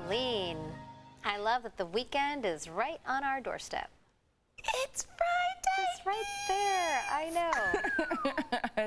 Arlene. I love that the weekend is right on our doorstep. It's Friday! It's right there. I know.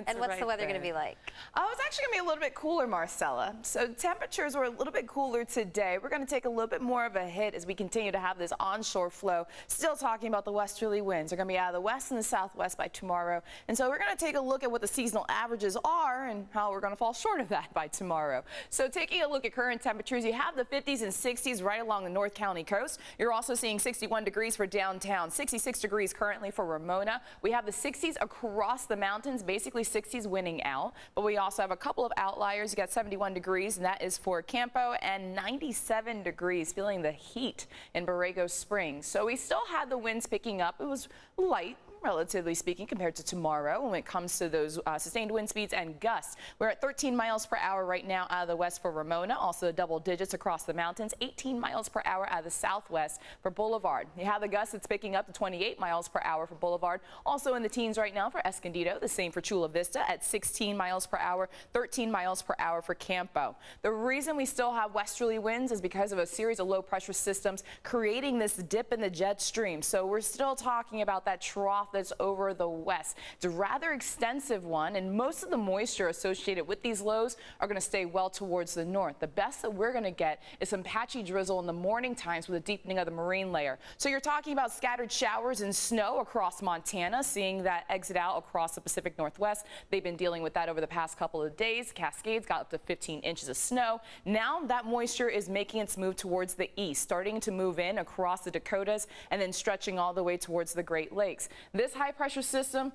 And what's the weather going to be like? Oh, it's actually going to be a little bit cooler, Marcella. So temperatures were a little bit cooler today. We're going to take a little bit more of a hit as we continue to have this onshore flow. Still talking about the westerly winds. They're going to be out of the west and the southwest by tomorrow. And so we're going to take a look at what the seasonal averages are and how we're going to fall short of that by tomorrow. So taking a look at current temperatures, you have the 50s and 60s right along the North County coast. You're also seeing 61 degrees for downtown, 66 degrees currently for Ramona. We have the 60s across the mountains, basically 60s winning out. But we also have a couple of outliers. You got 71 degrees, and that is for Campo, and 97 degrees, feeling the heat in Borrego Springs. So we still had the winds picking up. It was light, relatively speaking, compared to tomorrow when it comes to those sustained wind speeds and gusts. We're at 13 miles per hour right now out of the west for Ramona, also double digits across the mountains, 18 miles per hour out of the southwest for Boulevard. You have the gusts that's picking up to 28 miles per hour for Boulevard, also in the teens right now for Escondido, the same for Chula Vista at 16 miles per hour, 13 miles per hour for Campo. The reason we still have westerly winds is because of a series of low pressure systems creating this dip in the jet stream. So we're still talking about that trough that's over the west. It's a rather extensive one, and most of the moisture associated with these lows are going to stay well towards the north. The best that we're going to get is some patchy drizzle in the morning times with a deepening of the marine layer. So you're talking about scattered showers and snow across Montana, seeing that exit out across the Pacific Northwest. They've been dealing with that over the past couple of days. Cascades got up to 15 inches of snow. Now that moisture is making its move towards the east, starting to move in across the Dakotas and then stretching all the way towards the Great Lakes. This high pressure system,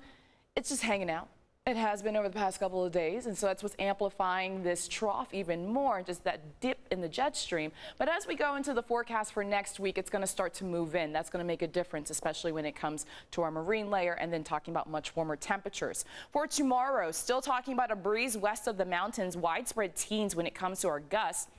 it's just hanging out. It has been over the past couple of days, and so that's what's amplifying this trough even more, just that dip in the jet stream. But as we go into the forecast for next week, it's going to start to move in. That's going to make a difference, especially when it comes to our marine layer and then talking about much warmer temperatures. For tomorrow, still talking about a breeze west of the mountains, widespread teens when it comes to our gusts.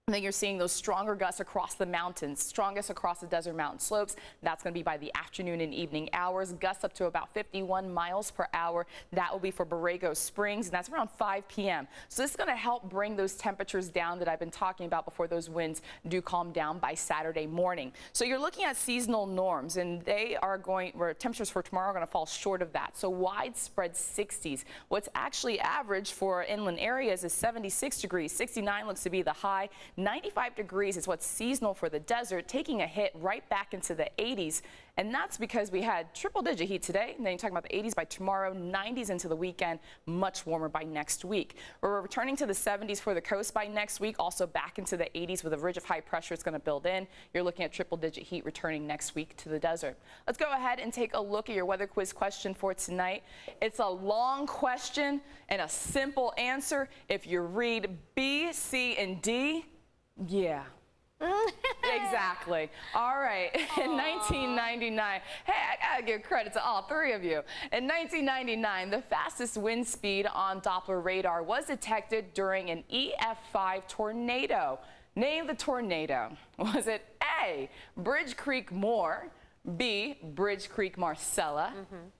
And then you're seeing those stronger gusts across the mountains, strongest across the desert mountain slopes. That's going to be by the afternoon and evening hours. Gusts up to about 51 miles per hour. That will be for Borrego Springs, and that's around 5 p.m. So this is going to help bring those temperatures down that I've been talking about before those winds do calm down by Saturday morning. So you're looking at seasonal norms, and they are going, where temperatures for tomorrow are going to fall short of that. So widespread 60s. What's actually average for inland areas is 76 degrees. 69 looks to be the high. 95 degrees is what's seasonal for the desert, taking a hit right back into the 80s. And that's because we had triple-digit heat today, and then you're talking about the 80s by tomorrow, 90s into the weekend, much warmer by next week. We're returning to the 70s for the coast by next week, also back into the 80s with a ridge of high pressure it's going to build in. You're looking at triple-digit heat returning next week to the desert. Let's go ahead and take a look at your weather quiz question for tonight. It's a long question and a simple answer. If you read B, C, and D, yeah. Exactly. All right. In 1999, hey, I gotta give credit to all three of you. In 1999, the fastest wind speed on Doppler radar was detected during an EF5 tornado. Name the tornado. Was it A, Bridge Creek Moore, B, Bridge Creek Marcella,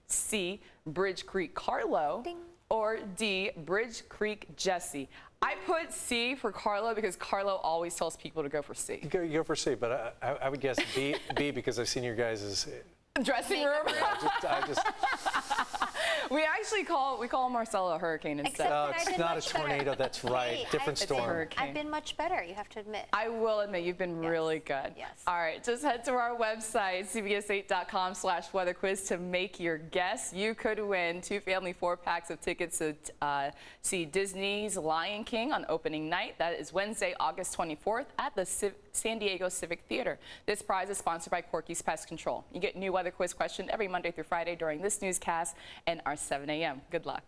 C, Bridge Creek Carlo, Ding. or D, Bridge Creek Jesse? I put C for Carlo because Carlo always tells people to go for C. You go for C, but I would guess B because I've seen your guys' dressing room. I just We actually call Marcella a hurricane instead. Except no, that I've it's been not a much tornado. better. That's right. Hey, Different storm. hurricane. I've been much better, you have to admit. I will admit you've been really good. Yes. All right, just head to our website, cbs8.com/weatherquiz to make your guess. You could win 2 family 4-packs of tickets to see Disney's Lion King on opening night. That is Wednesday, August 24th at the San Diego Civic Theater. This prize is sponsored by Corky's Pest Control. You get a new weather quiz question every Monday through Friday during this newscast and our 7 a.m. Good luck.